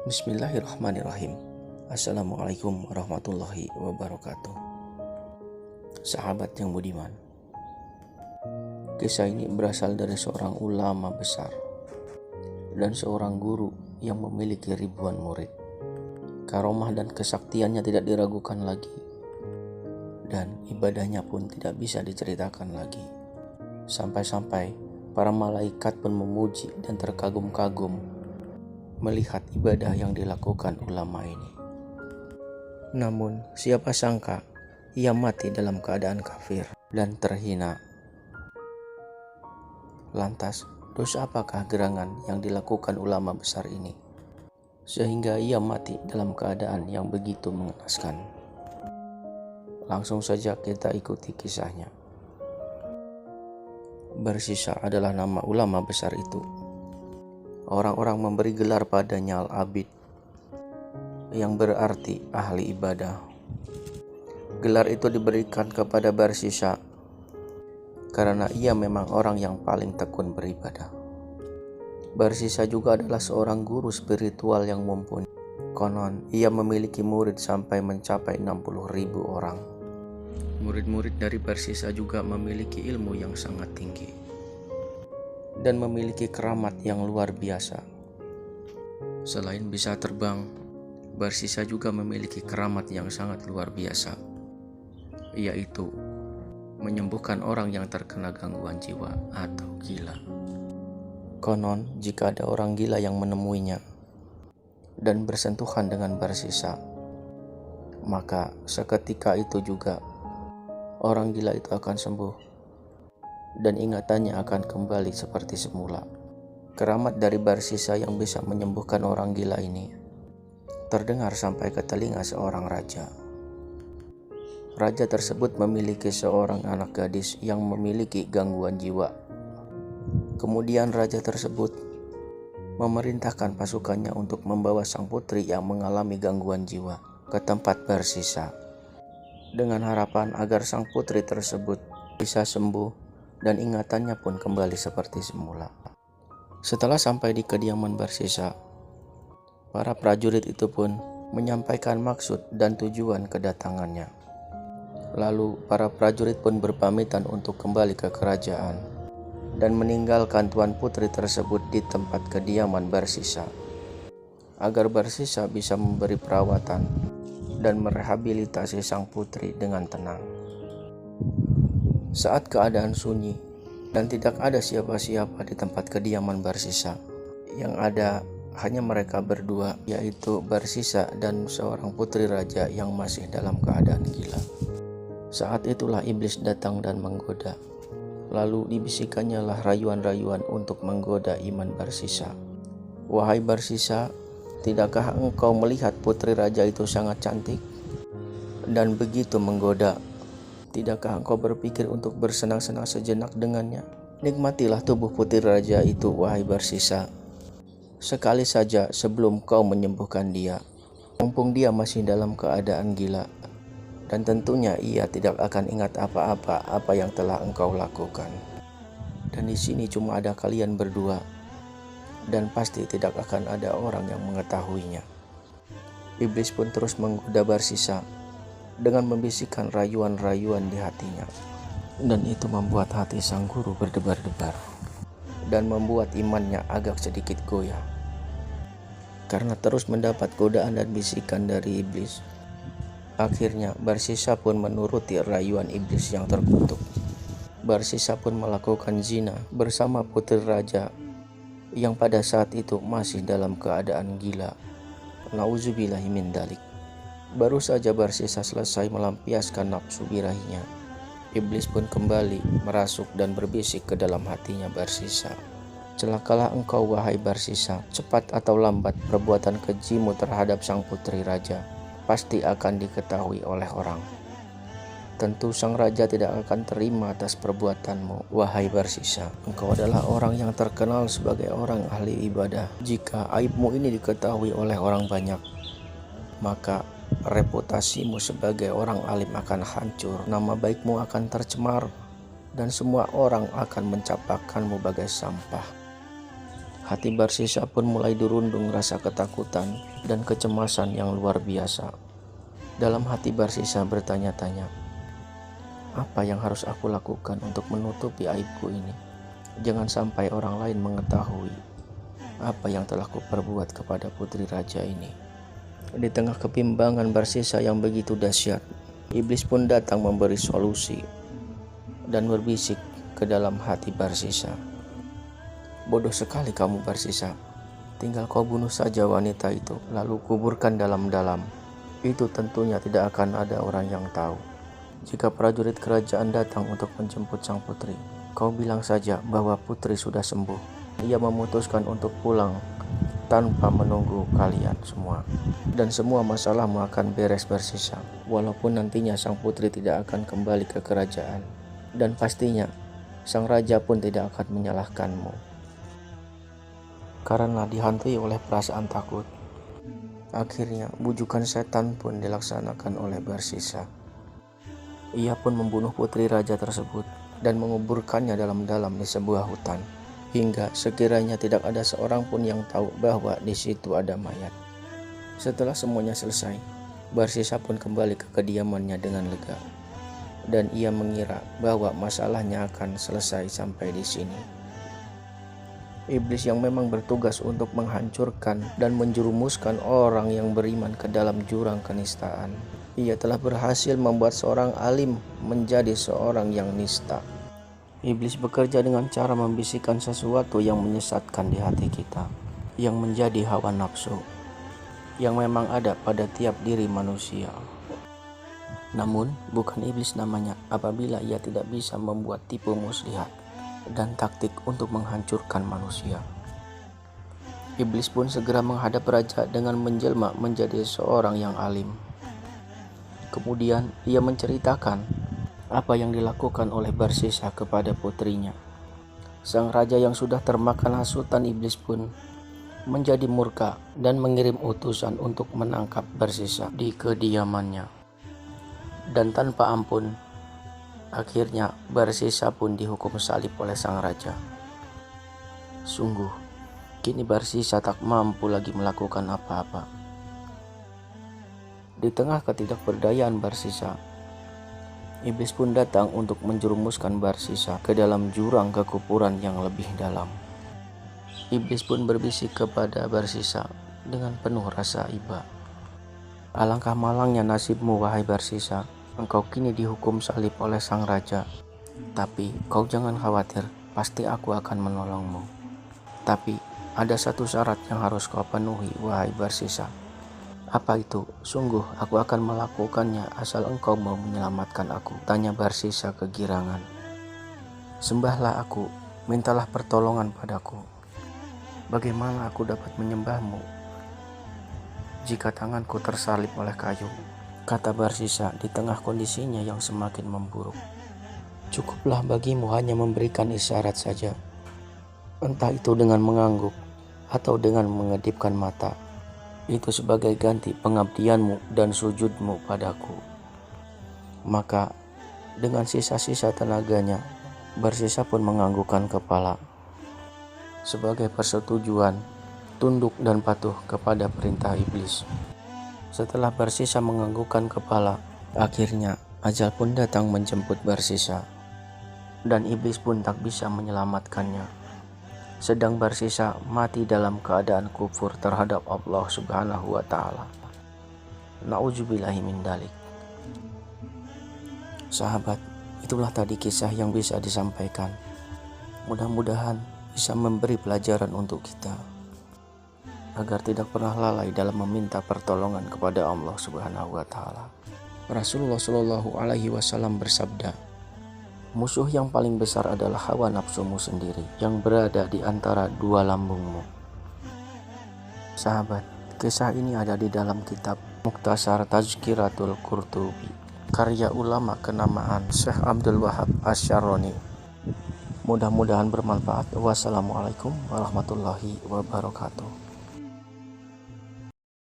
Bismillahirrahmanirrahim. Assalamualaikum warahmatullahi wabarakatuh. Sahabat yang budiman, kisah ini berasal dari seorang ulama besar dan seorang guru yang memiliki ribuan murid. Karomah dan kesaktiannya tidak diragukan lagi, dan ibadahnya pun tidak bisa diceritakan lagi. Sampai-sampai para malaikat pun memuji dan terkagum-kagum melihat ibadah yang dilakukan ulama ini. Namun siapa sangka ia mati dalam keadaan kafir dan terhina. Lantas dosa apakah gerangan yang dilakukan ulama besar ini sehingga ia mati dalam keadaan yang begitu mengenaskan? Langsung saja kita ikuti kisahnya. Barsisa adalah nama ulama besar itu. Orang-orang memberi gelar padanya Al-Abid, yang berarti ahli ibadah. Gelar itu diberikan kepada Barsisa karena ia memang orang yang paling tekun beribadah. Barsisa juga adalah seorang guru spiritual yang mumpuni. Konon ia memiliki murid sampai mencapai 60.000 orang. Murid-murid dari Barsisa juga memiliki ilmu yang sangat tinggi dan memiliki keramat yang luar biasa. Selain bisa terbang, Barsisa juga memiliki keramat yang sangat luar biasa, yaitu menyembuhkan orang yang terkena gangguan jiwa atau gila. Konon jika ada orang gila yang menemuinya dan bersentuhan dengan Barsisa, maka seketika itu juga orang gila itu akan sembuh dan ingatannya akan kembali seperti semula. Keramat dari Barsisa yang bisa menyembuhkan orang gila ini terdengar sampai ke telinga seorang raja. Raja tersebut memiliki seorang anak gadis yang memiliki gangguan jiwa. Kemudian raja tersebut memerintahkan pasukannya untuk membawa sang putri yang mengalami gangguan jiwa ke tempat Barsisa, dengan harapan agar sang putri tersebut bisa sembuh dan ingatannya pun kembali seperti semula. Setelah sampai di kediaman Barsisa, para prajurit itu pun menyampaikan maksud dan tujuan kedatangannya. Lalu para prajurit pun berpamitan untuk kembali ke kerajaan dan meninggalkan tuan putri tersebut di tempat kediaman Barsisa, agar Barsisa bisa memberi perawatan dan merehabilitasi sang putri dengan tenang. Saat keadaan sunyi dan tidak ada siapa-siapa di tempat kediaman Barsisa, yang ada hanya mereka berdua, yaitu Barsisa dan seorang putri raja yang masih dalam keadaan gila. Saat itulah iblis datang dan menggoda. Lalu dibisikannya lah rayuan-rayuan untuk menggoda iman Barsisa. "Wahai Barsisa, tidakkah engkau melihat putri raja itu sangat cantik dan begitu menggoda? Tidakkah engkau berpikir untuk bersenang-senang sejenak dengannya? Nikmatilah tubuh putri raja itu, wahai Barsisa, sekali saja sebelum kau menyembuhkan dia, mumpung dia masih dalam keadaan gila, dan tentunya ia tidak akan ingat apa yang telah engkau lakukan. Dan di sini cuma ada kalian berdua, dan pasti tidak akan ada orang yang mengetahuinya." Iblis pun terus menggoda Barsisa dengan membisikkan rayuan-rayuan di hatinya, dan itu membuat hati sang guru berdebar-debar dan membuat imannya agak sedikit goyah. Karena terus mendapat godaan dan bisikan dari iblis, akhirnya Barsisa pun menuruti rayuan iblis yang terkutuk. Barsisa pun melakukan zina bersama putri raja yang pada saat itu masih dalam keadaan gila. Nauzubillahi min dzalik. Baru saja Barsisa selesai melampiaskan nafsu birahinya, iblis pun kembali merasuk dan berbisik ke dalam hatinya Barsisa. "Celakalah engkau, wahai Barsisa, cepat atau lambat perbuatan kejimu terhadap sang putri raja pasti akan diketahui oleh orang. Tentu sang raja tidak akan terima atas perbuatanmu, wahai Barsisa. Engkau adalah orang yang terkenal sebagai orang ahli ibadah. Jika aibmu ini diketahui oleh orang banyak, maka reputasimu sebagai orang alim akan hancur, nama baikmu akan tercemar, dan semua orang akan mencapakanmu bagai sampah. Hati Barsisa pun mulai dirundung rasa ketakutan dan kecemasan yang luar biasa. Dalam hati Barsisa bertanya-tanya, apa yang harus aku lakukan untuk menutupi aibku ini? Jangan sampai orang lain mengetahui apa yang telah kuperbuat kepada putri raja ini. Di tengah kebimbangan Barsisa yang begitu dahsyat, iblis pun datang memberi solusi dan berbisik ke dalam hati Barsisa. Bodoh sekali kamu Barsisa, tinggal kau bunuh saja wanita itu, lalu kuburkan dalam-dalam. Itu tentunya tidak akan ada orang yang tahu. Jika prajurit kerajaan datang untuk menjemput sang putri, kau bilang saja bahwa putri sudah sembuh. Ia memutuskan untuk pulang tanpa menunggu kalian semua. Dan semua masalahmu akan beres Barsisa. Walaupun nantinya sang putri tidak akan kembali ke kerajaan. Dan pastinya sang raja pun tidak akan menyalahkanmu. Karena dihantui oleh perasaan takut, akhirnya bujukan setan pun dilaksanakan oleh Barsisa. Ia pun membunuh putri raja tersebut dan menguburkannya dalam-dalam di sebuah hutan, hingga sekiranya tidak ada seorang pun yang tahu bahwa di situ ada mayat. Setelah semuanya selesai, Barsisa pun kembali ke kediamannya dengan lega, dan ia mengira bahwa masalahnya akan selesai sampai di sini. Iblis yang memang bertugas untuk menghancurkan dan menjerumuskan orang yang beriman ke dalam jurang kenistaan, ia telah berhasil membuat seorang alim menjadi seorang yang nista. Iblis bekerja dengan cara membisikkan sesuatu yang menyesatkan di hati kita, yang menjadi hawa nafsu, yang memang ada pada tiap diri manusia. Namun bukan iblis namanya apabila ia tidak bisa membuat tipu muslihat dan taktik untuk menghancurkan manusia. Iblis pun segera menghadap raja dengan menjelma menjadi seorang yang alim. Kemudian ia menceritakan apa yang dilakukan oleh Barsisa kepada putrinya. Sang raja yang sudah termakan hasutan iblis pun menjadi murka dan mengirim utusan untuk menangkap Barsisa di kediamannya. Dan tanpa ampun, akhirnya Barsisa pun dihukum salib oleh sang raja. Sungguh, kini Barsisa tak mampu lagi melakukan apa-apa. Di tengah ketidakberdayaan Barsisa, iblis pun datang untuk menjerumuskan Barsisa ke dalam jurang kekufuran yang lebih dalam. Iblis pun berbisik kepada Barsisa dengan penuh rasa iba. Alangkah malangnya nasibmu wahai Barsisa. Engkau kini dihukum salib oleh sang raja. Tapi kau jangan khawatir, pasti aku akan menolongmu. Tapi ada satu syarat yang harus kau penuhi wahai Barsisa. Apa itu? Sungguh aku akan melakukannya asal engkau mau menyelamatkan aku, tanya Barsisa kegirangan. Sembahlah aku, mintalah pertolongan padaku. Bagaimana aku dapat menyembahmu jika tanganku tersalib oleh kayu? Kata Barsisa di tengah kondisinya yang semakin memburuk. Cukuplah bagimu hanya memberikan isyarat saja. Entah itu dengan mengangguk atau dengan mengedipkan mata. Itu sebagai ganti pengabdianmu dan sujudmu padaku. Maka dengan sisa-sisa tenaganya, Barsisa pun menganggukkan kepala. Sebagai persetujuan, tunduk dan patuh kepada perintah iblis. Setelah Barsisa menganggukkan kepala, akhirnya ajal pun datang menjemput Barsisa. Dan iblis pun tak bisa menyelamatkannya. Sedang Barsisa mati dalam keadaan kufur terhadap Allah Subhanahu wa Ta'ala. Na'udzubillahi min dalik. Sahabat, itulah tadi kisah yang bisa disampaikan. Mudah-mudahan bisa memberi pelajaran untuk kita, agar tidak pernah lalai dalam meminta pertolongan kepada Allah Subhanahu wa Ta'ala. Rasulullah Shallallahu Alaihi Wasallam bersabda, musuh yang paling besar adalah hawa nafsumu sendiri yang berada di antara dua lambungmu. Sahabat, kisah ini ada di dalam kitab Mukhtasar Tazkiratul Qurtubi, karya ulama kenamaan Syekh Abdul Wahab Asy-Syarrani. Mudah-mudahan bermanfaat. Wassalamualaikum warahmatullahi wabarakatuh.